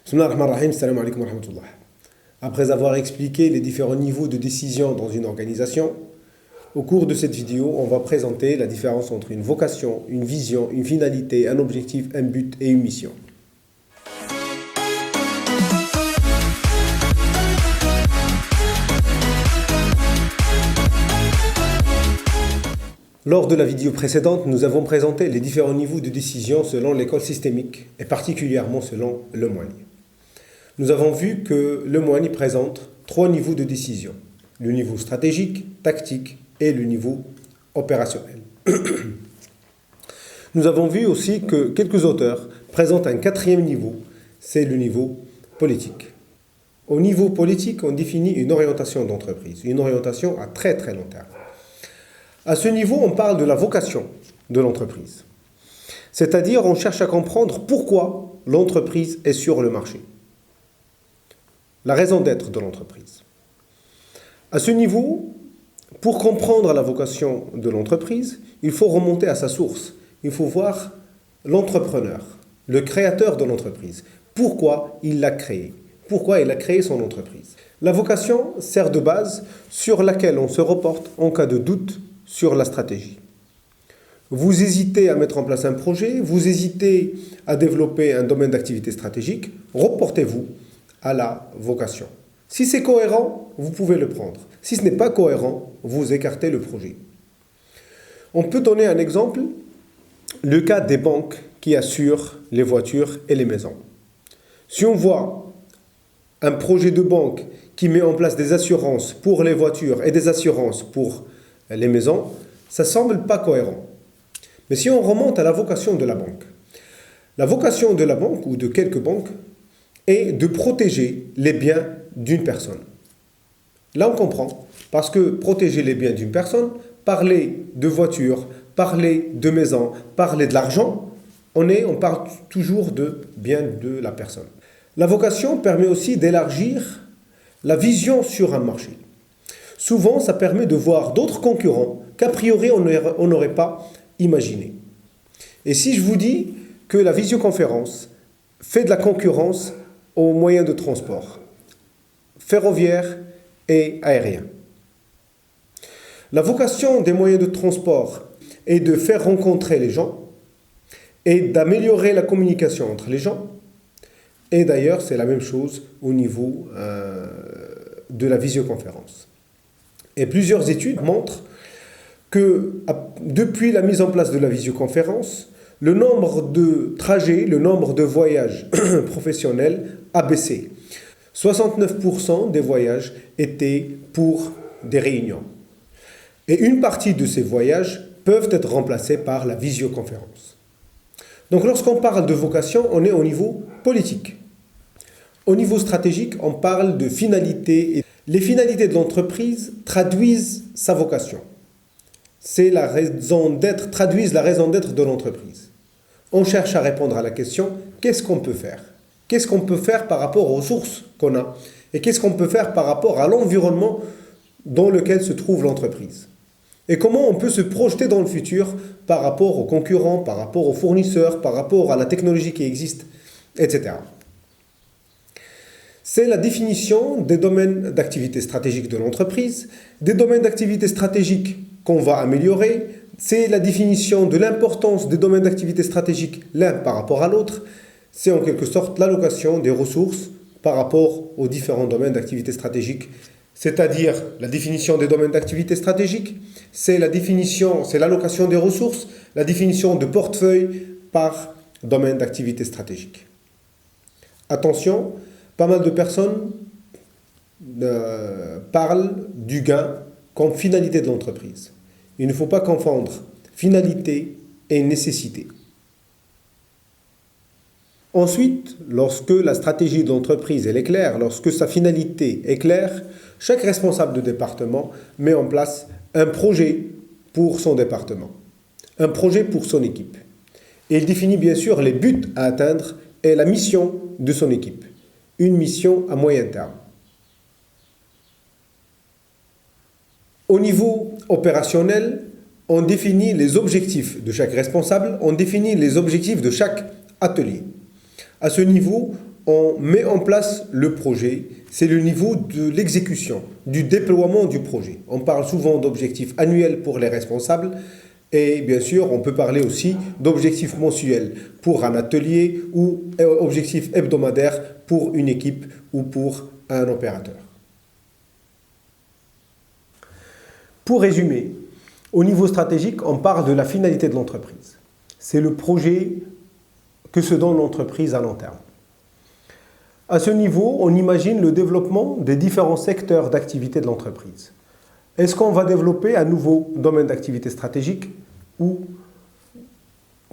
Bismillah ar-Rahman ar-Rahim, salam alaikum wa rahmatullah. Après avoir expliqué les différents niveaux de décision dans une organisation, au cours de cette vidéo, on va présenter la différence entre une vocation, une vision, une finalité, un objectif, un but et une mission. Lors de la vidéo précédente, nous avons présenté les différents niveaux de décision selon l'école systémique et particulièrement selon Lemoine. Nous avons vu que Lemoine présente 3 niveaux de décision. Le niveau stratégique, tactique et le niveau opérationnel. Nous avons vu aussi que quelques auteurs présentent un 4e niveau, c'est le niveau politique. Au niveau politique, on définit une orientation d'entreprise, une orientation à très long terme. À ce niveau, on parle de la vocation de l'entreprise. C'est-à-dire, on cherche à comprendre pourquoi l'entreprise est sur le marché. La raison d'être de l'entreprise. À ce niveau, pour comprendre la vocation de l'entreprise, il faut remonter à sa source. Il faut voir l'entrepreneur, le créateur de l'entreprise. Pourquoi il l'a créé? Pourquoi il a créé son entreprise? La vocation sert de base sur laquelle on se reporte en cas de doute sur la stratégie. Vous hésitez à mettre en place un projet, vous hésitez à développer un domaine d'activité stratégique, reportez-vous à la vocation. Si c'est cohérent, vous pouvez le prendre. Si ce n'est pas cohérent, vous écartez le projet. On peut donner un exemple, le cas des banques qui assurent les voitures et les maisons. Si on voit un projet de banque qui met en place des assurances pour les voitures et des assurances pour les maisons, ça ne semble pas cohérent. Mais si on remonte à la vocation de la banque, la vocation de la banque ou de quelques banques est de protéger les biens d'une personne. Là, on comprend, parce que protéger les biens d'une personne, parler de voitures, parler de maisons, parler de l'argent, on parle toujours de biens de la personne. La vocation permet aussi d'élargir la vision sur un marché. Souvent, ça permet de voir d'autres concurrents qu'a priori on n'aurait pas imaginé. Et si je vous dis que la visioconférence fait de la concurrence aux moyens de transport, ferroviaire et aérien. La vocation des moyens de transport est de faire rencontrer les gens et d'améliorer la communication entre les gens. Et d'ailleurs, c'est la même chose au niveau de la visioconférence. Et plusieurs études montrent que depuis la mise en place de la visioconférence, le nombre de trajets, le nombre de voyages professionnels a baissé. 69% des voyages étaient pour des réunions. Et une partie de ces voyages peuvent être remplacés par la visioconférence. Donc lorsqu'on parle de vocation, on est au niveau politique. Au niveau stratégique, on parle de finalité. Les finalités de l'entreprise traduisent sa vocation. C'est la raison d'être, traduisent la raison d'être de l'entreprise. On cherche à répondre à la question, qu'est-ce qu'on peut faire? Qu'est-ce qu'on peut faire par rapport aux ressources qu'on a? Et qu'est-ce qu'on peut faire par rapport à l'environnement dans lequel se trouve l'entreprise? Et comment on peut se projeter dans le futur par rapport aux concurrents, par rapport aux fournisseurs, par rapport à la technologie qui existe, etc. C'est la définition des domaines d'activité stratégique de l'entreprise, des domaines d'activité stratégique qu'on va améliorer, c'est la définition de l'importance des domaines d'activité stratégique l'un par rapport à l'autre, c'est en quelque sorte l'allocation des ressources par rapport aux différents domaines d'activité stratégique, c'est-à-dire la définition des domaines d'activité stratégique, c'est l'allocation des ressources, la définition de portefeuille par domaine d'activité stratégique. Attention, pas mal de personnes parlent du gain comme finalité de l'entreprise. Il ne faut pas confondre finalité et nécessité. Ensuite, lorsque la stratégie de l'entreprise est claire, lorsque sa finalité est claire, chaque responsable de département met en place un projet pour son département, un projet pour son équipe. Et il définit bien sûr les buts à atteindre et la mission de son équipe. Une mission à moyen terme. Au niveau opérationnel, on définit les objectifs de chaque responsable, on définit les objectifs de chaque atelier. À ce niveau, on met en place le projet, c'est le niveau de l'exécution, du déploiement du projet. On parle souvent d'objectifs annuels pour les responsables et bien sûr, on peut parler aussi d'objectifs mensuels pour un atelier ou objectifs hebdomadaires pour une équipe ou pour un opérateur. Pour résumer, au niveau stratégique, on parle de la finalité de l'entreprise. C'est le projet que se donne l'entreprise à long terme. À ce niveau, on imagine le développement des différents secteurs d'activité de l'entreprise. Est-ce qu'on va développer un nouveau domaine d'activité stratégique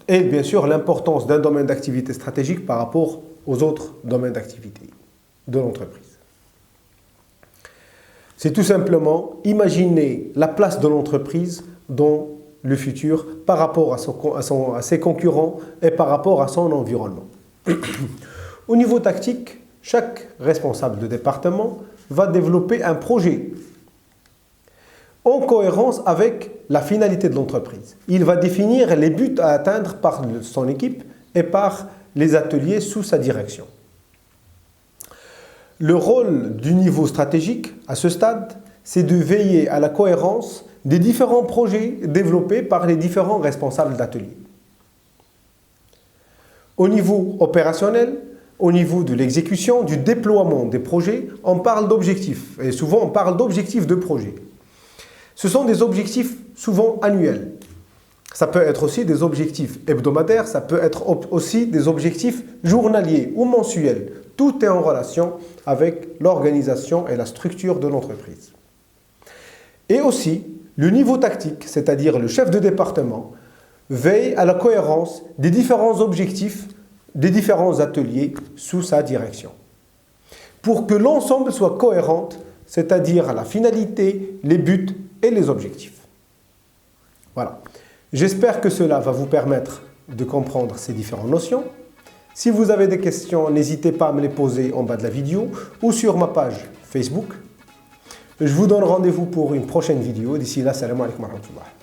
et bien sûr l'importance d'un domaine d'activité stratégique par rapport aux autres domaines d'activité de l'entreprise. C'est tout simplement imaginer la place de l'entreprise dans le futur par rapport à ses concurrents et par rapport à son environnement. Au niveau tactique, chaque responsable de département va développer un projet en cohérence avec la finalité de l'entreprise. Il va définir les buts à atteindre par son équipe et par les ateliers sous sa direction. Le rôle du niveau stratégique à ce stade, c'est de veiller à la cohérence des différents projets développés par les différents responsables d'ateliers. Au niveau opérationnel, au niveau de l'exécution, du déploiement des projets, on parle d'objectifs. Et souvent, on parle d'objectifs de projet. Ce sont des objectifs souvent annuels. Ça peut être aussi des objectifs hebdomadaires, ça peut être aussi des objectifs journaliers ou mensuels. Tout est en relation avec l'organisation et la structure de l'entreprise. Et aussi, le niveau tactique, c'est-à-dire le chef de département, veille à la cohérence des différents objectifs des différents ateliers sous sa direction. Pour que l'ensemble soit cohérent, c'est-à-dire la finalité, les buts et les objectifs. Voilà. J'espère que cela va vous permettre de comprendre ces différentes notions. Si vous avez des questions, n'hésitez pas à me les poser en bas de la vidéo ou sur ma page Facebook. Je vous donne rendez-vous pour une prochaine vidéo. D'ici là, salam alaikum wa rahmatullah.